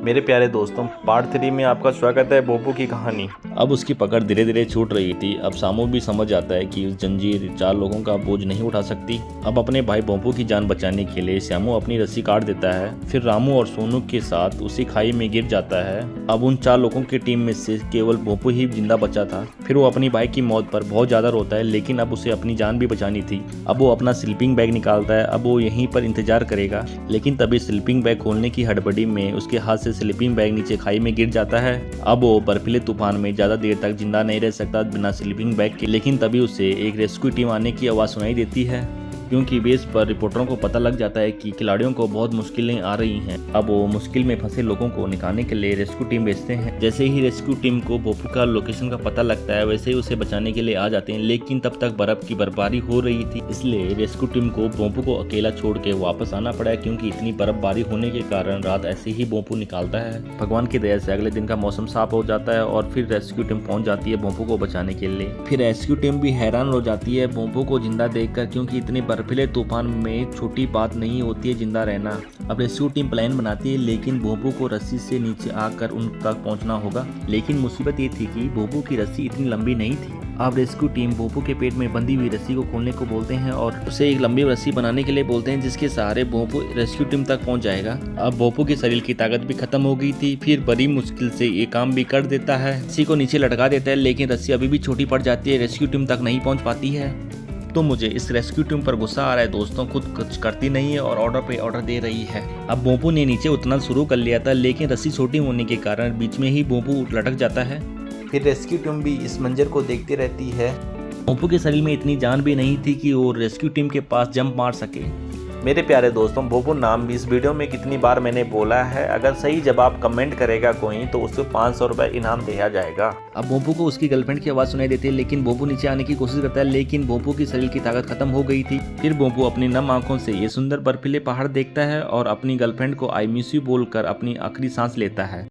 मेरे प्यारे दोस्तों, पार्ट 3 में आपका स्वागत है। बोबो की कहानी। अब उसकी पकड़ धीरे धीरे छूट रही थी। अब सामू भी समझ जाता है कि जंजीर 4 लोगों का बोझ नहीं उठा सकती। अब अपने भाई बोबो की जान बचाने के लिए श्यामू अपनी रस्सी काट देता है। फिर रामू और सोनू के साथ उसी खाई में गिर जाता है। अब उन 4 लोगों की टीम में से केवल बोबो ही जिंदा बचा था। फिर वो अपनी भाई की मौत पर बहुत ज्यादा रोता है, लेकिन अब उसे अपनी जान भी बचानी थी। अब वो अपना स्लीपिंग बैग निकालता है। अब वो यहीं पर इंतजार करेगा, लेकिन तभी स्लीपिंग बैग खोलने की हड़बड़ी में उसके हाथ से स्लीपिंग बैग नीचे खाई में गिर जाता है। अब वो बर्फीले तूफान में ज्यादा देर तक जिंदा नहीं रह सकता बिना स्लीपिंग बैग के, लेकिन तभी उसे एक रेस्क्यू टीम आने की आवाज सुनाई देती है, क्योंकि बेस पर रिपोर्टरों को पता लग जाता है कि खिलाड़ियों को बहुत मुश्किलें आ रही हैं। अब वो मुश्किल में फंसे लोगों को निकालने के लिए रेस्क्यू टीम भेजते हैं। जैसे ही रेस्क्यू टीम को बोबो का लोकेशन का पता लगता है, वैसे ही उसे बचाने के लिए आ जाते हैं, लेकिन तब तक बर्फ की बर्फबारी हो रही थी, इसलिए रेस्क्यू टीम को बोबो को अकेला छोड़ के वापस आना पड़ा, क्योंकि इतनी बर्फबारी होने के कारण रात ऐसे ही बोबो निकालता है। भगवान की दया से अगले दिन का मौसम साफ हो जाता है और फिर रेस्क्यू टीम पहुंच जाती है बोबो को बचाने के लिए। फिर रेस्क्यू टीम भी हैरान हो जाती है बोबो को जिंदा देखकर, क्योंकि इतने बर्फीले तूफान में छोटी बात नहीं होती है जिंदा रहना। अब रेस्क्यू टीम प्लान बनाती है, लेकिन बोबो को रस्सी से नीचे आकर उन तक पहुंचना होगा। लेकिन मुसीबत ये थी कि बोबो की रस्सी इतनी लंबी नहीं थी। अब रेस्क्यू टीम बोबो के पेट में बंधी हुई रस्सी को खोलने को बोलते हैं और उसे एक लंबी रस्सी बनाने के लिए बोलते हैं, जिसके सहारे बोबो रेस्क्यू टीम तक पहुंच जाएगा। अब बोबो के शरीर की ताकत भी खत्म हो गई थी। फिर बड़ी मुश्किल से ये काम भी कर देता है, रस्सी को नीचे लटका देता है, लेकिन रस्सी अभी भी छोटी पड़ जाती है, रेस्क्यू टीम तक नहीं पहुंच पाती है। तो मुझे इस रेस्क्यू टीम पर गुस्सा आ रहा है दोस्तों, खुद कुछ करती नहीं है और ऑर्डर पे ऑर्डर दे रही है। अब बोबो ने नीचे उतरना शुरू कर लिया था, लेकिन रस्सी छोटी होने के कारण बीच में ही बोबो लटक जाता है। फिर रेस्क्यू टीम भी इस मंजर को देखती रहती है। बोबो के शरीर में इतनी जान भी नहीं थी कि वो रेस्क्यू टीम के पास जंप मार सके। मेरे प्यारे दोस्तों, बोबो नाम भी इस वीडियो में कितनी बार मैंने बोला है। अगर सही जवाब कमेंट करेगा कोई तो उसको 500 रुपये इनाम दिया जाएगा। अब बोबो को उसकी गर्लफ्रेंड की आवाज सुनाई देती है, लेकिन बोबो नीचे आने की कोशिश करता है, लेकिन बोबो की शरीर की ताकत खत्म हो गई थी। फिर बोबो अपनी नम आंखों से ये सुंदर बर्फीले पहाड़ देखता है और अपनी गर्लफ्रेंड को आई मिस यू बोलकर अपनी आखिरी सांस लेता है।